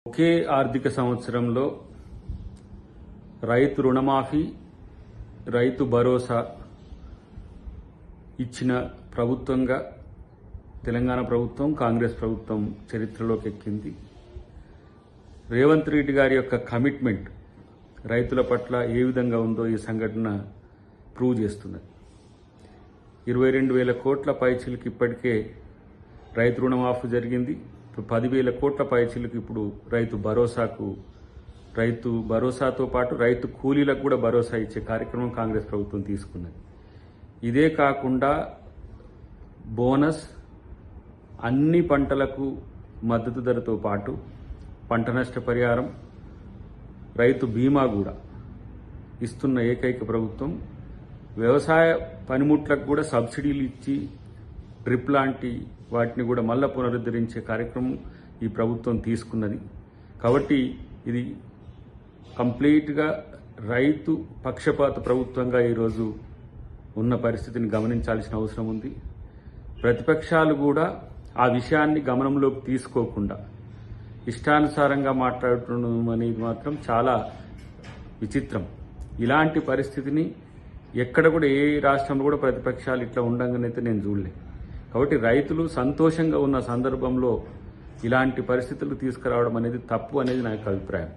ఒకే ఆర్థిక సంవత్సరంలో రైతు రుణమాఫీ, రైతు భరోసా ఇచ్చిన ప్రభుత్వంగా తెలంగాణ ప్రభుత్వం, కాంగ్రెస్ ప్రభుత్వం చరిత్రలోకి ఎక్కింది. రేవంత్ రెడ్డి గారి యొక్క కమిట్మెంట్ రైతుల పట్ల ఏ విధంగా ఉందో ఈ సంఘటన ప్రూవ్ చేస్తున్నది. 22,000 కోట్ల పైచిలకు ఇప్పటికే రైతు రుణమాఫీ జరిగింది. 10,000 కోట్ల పైచిలకు ఇప్పుడు రైతు భరోసాతో పాటు రైతు కూలీలకు కూడా భరోసా ఇచ్చే కార్యక్రమం కాంగ్రెస్ ప్రభుత్వం తీసుకున్నది. ఇదే కాకుండా బోనస్, అన్ని పంటలకు మద్దతు ధరతో పాటు పంట నష్ట పరిహారం, రైతు బీమా కూడా ఇస్తున్న ఏకైక ప్రభుత్వం. వ్యవసాయ పనిముట్లకు కూడా సబ్సిడీలు ఇచ్చి డ్రిప్ లాంటి వాటిని కూడా మళ్ళా పునరుద్ధరించే కార్యక్రమం ఈ ప్రభుత్వం తీసుకున్నది. కాబట్టి ఇది కంప్లీట్గా రైతు పక్షపాత ప్రభుత్వంగా ఈరోజు ఉన్న పరిస్థితిని గమనించాల్సిన అవసరం ఉంది. ప్రతిపక్షాలు కూడా ఆ విషయాన్ని గమనంలోకి తీసుకోకుండా ఇష్టానుసారంగా మాట్లాడటం అనేది మాత్రం చాలా విచిత్రం. ఇలాంటి పరిస్థితిని ఎక్కడ కూడా ఏ రాష్ట్రంలో కూడా ప్రతిపక్షాలు ఇట్లా ఉండంగానైతే నేను చూడలేదు. కాబట్టి రైతులు సంతోషంగా ఉన్న సందర్భంలో ఇలాంటి పరిస్థితులు తీసుకురావడం అనేది తప్పు అనేది నా యొక్క అభిప్రాయం.